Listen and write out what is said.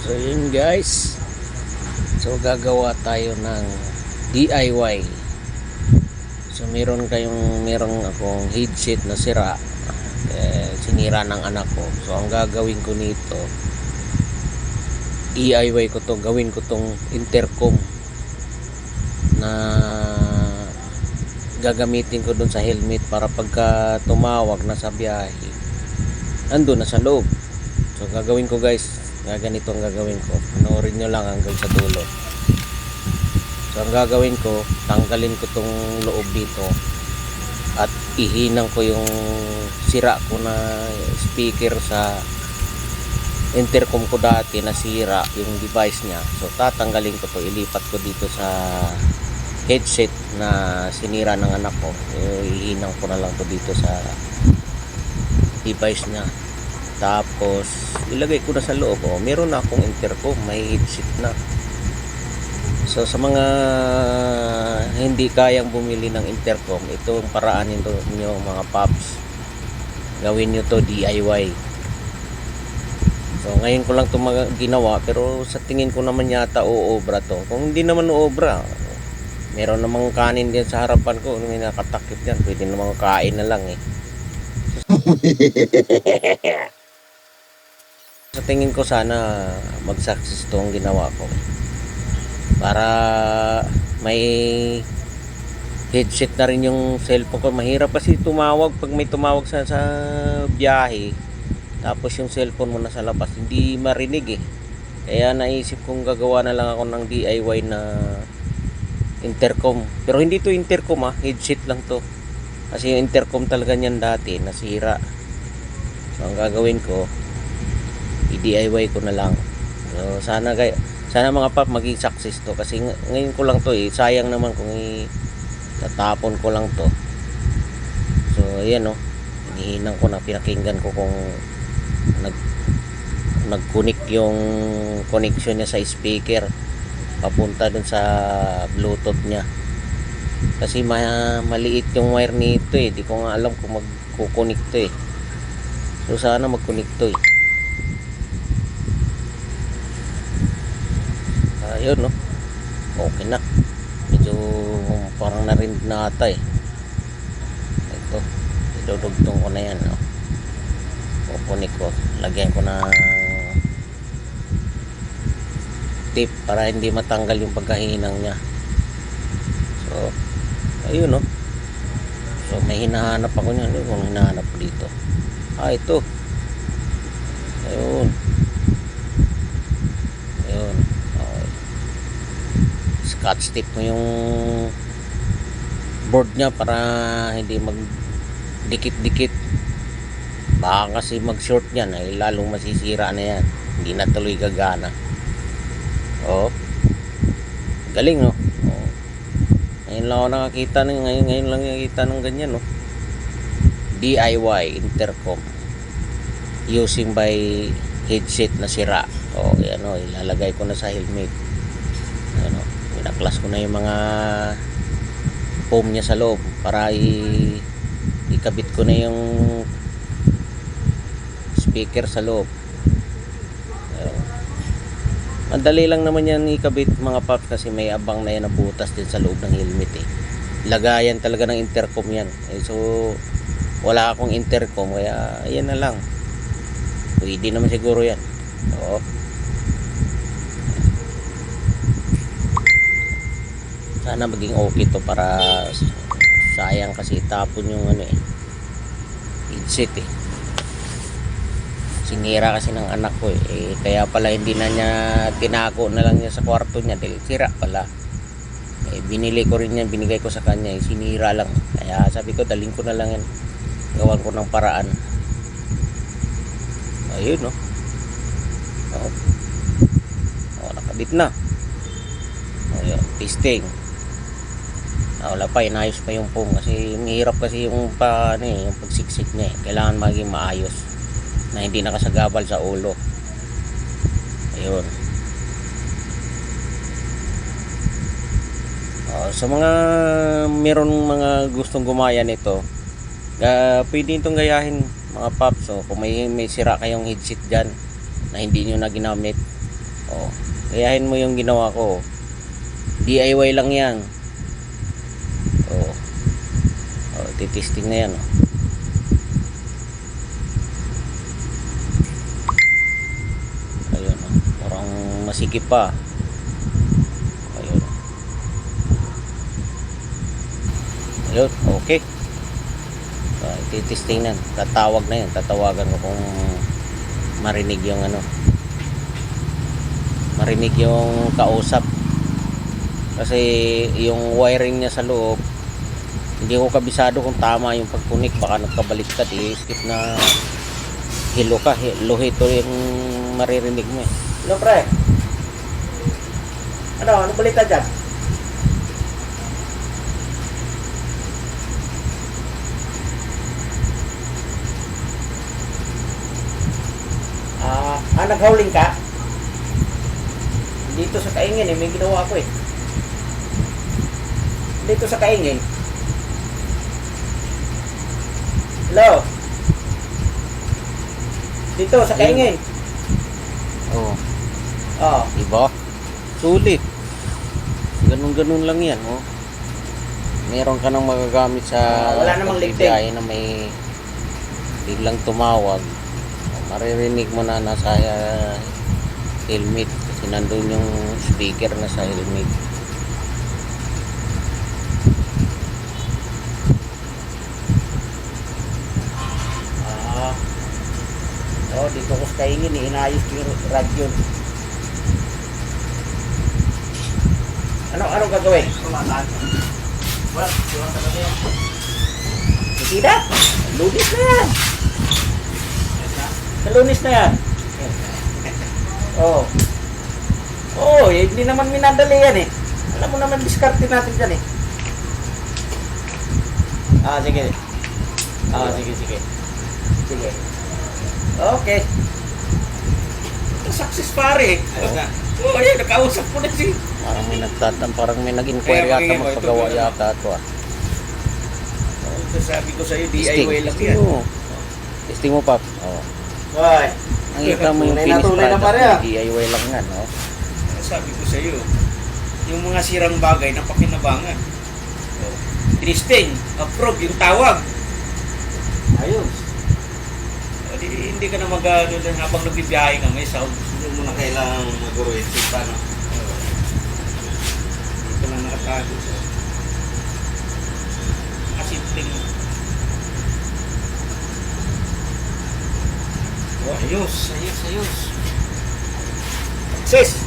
So yun guys, so gagawa tayo ng DIY. So merong akong headset na sira, sinira ng anak ko. So ang gagawin ko nito, DIY ko to, gawin ko tong intercom na gagamitin ko dun sa helmet para pagka tumawag na sa biyahe, andun na sa loob. So gagawin ko guys, ganito ang gagawin ko, panoorin nyo lang hanggang sa dulo. So ang gagawin ko, tanggalin ko tong loob dito at ihinang ko yung sira ko na speaker sa intercom ko dati, na sira yung device nya. So tatanggalin ko to, ilipat ko dito sa headset na sinira ng anak ko. Ihinang ko na lang to dito sa device nya, tapos ilagay ko na sa loob. Meron na akong intercom, may headset na. So sa mga hindi kayang bumili ng intercom, ito ang paraan nyo mga paps, gawin nyo to DIY. So ngayon ko lang ito ginawa, pero sa tingin ko naman yata uobra to. Kung hindi naman uobra, meron namang kanin din sa harapan ko, may nakatakip yan, pwede namang kain na lang eh. Sa tingin ko sana mag-success itong ginawa ko, para may headset na rin yung cellphone ko. Mahirap kasi tumawag pag may tumawag sa biyahe, tapos yung cellphone mo nasa labas, hindi marinig eh. Kaya naisip kong gagawa na lang ako ng DIY na intercom. Pero hindi to intercom headset lang to, kasi yung intercom talaga niyan dati nasira. So ang gagawin ko, i-DIY ko na lang. So sana mga pap maging success to, kasi ngayon ko lang to sayang naman kung tatapon ko lang to. So ayan hinihinang ko na, pinakinggan ko kung nag-connect yung connection niya sa speaker papunta dun sa bluetooth niya, kasi maliit yung wire nito di ko nga alam kung magkukonek to So sana magconnect to ayun okay na, medyo parang narinig na ata ito, idudugtong ko na yan kukunik ko, lagyan ko ng tip para hindi matanggal yung pagkahinang niya. So ayun so may hinahanap ako niyan. Kung hinahanap ko dito, ito, ayun okay. Scotch tape mo yung board nya para hindi magdikit-dikit, baka kasi mag short yan lalong masisira na yan, hindi na tuloy gagana. Galing ngayon lang ako nakakita ngayon lang nakakita ng ganyan DIY intercom using by headset na sira. Yan ilalagay ko na sa helmet. Pinaklas ko na yung mga foam nya sa loob para ikabit ko na yung speaker sa loob. Madali lang naman yan ikabit mga paps, kasi may abang na yan na butas din sa loob ng helmet lagayan talaga ng intercom yan so wala akong intercom, kaya ayan na lang, pwede naman siguro yan. Sana maging okay to, para sayang kasi tapon yung headset sinira kasi ng anak ko kaya pala hindi na niya tinako na lang niya sa kwarto niya dahil sira pala. Binili ko rin yan, binigay ko sa kanya sinira lang, kaya sabi ko daling ko na lang yan, gawan ko ng paraan. Ayun nakabit na. Ayun, pisting. Wala pa, inayos pa yung foam kasi mahirap kasi yung yung pagsiksik niya kailangan maging maayos na hindi nakasagabal sa ulo. Ayun. Sa mga meron mga gustong gumaya nito, pwede itong gayahin mga paps. Kung may sira kayong headset dyan na hindi nyo na ginamit, Oh, gayahin mo yung ginawa ko. DIY lang yan. Oh. Oh, titesting na yan. Oh. Ayun, oh. Parang masikip pa. Ayun. Ayun, okay. Titesting na. Tatawag na yan. Tatawagan ko kung marinig yung ano. Marinig yung kausap. Kasi yung wiring niya sa loob, hindi ko kabisado kung tama yung pagkunik. Baka nagkabaliktad, i-skip na hilo ka, lohito yung maririnig mo eh. Hello pre, ano baliktad dyan? Naghauling ka? Dito sa Kaingin may ginawa ko eh. Dito sa Kaingin. Hello? Dito sa Kaingin. Oo. Oh. Diba? Sulit. Ganun-ganun lang yan, oh. Meron ka nang magagamit sa wala namang ligtig na may biglang tumawag. Maririnig mo na nasa helmet kasi nandun yung speaker na sa helmet. dito ko sa Kaingin inayos ko yung radyo. Anong gagawin? Wala, siwang sa gabi yan. Hindi na, lunis na yan. Sa lunis na yan. Hindi naman minadali yan eh. Alam mo naman, diskarte natin dyan eh. Sige. Sige. Okay. Success pare. Yan, nakausap ko na si. Parang may nag-inquire yata, magpagawa yata ito ah. Sabi ko sa'yo, DIY lang yan. Testing mo, Pap. Why? Nakita mo yung finish product, DIY lang yan, no? Sabi ko sa iyo, yung mga sirang bagay na pakinabangan. Testing, approve yung tawag. Ayos. Hindi ka na mag-ano habang nagbibiyahe ka, may sound. Hindi mo na kailangan mag-uruitin pa, no? Dito lang nakatago. Kasimpleng. Ayos. Success!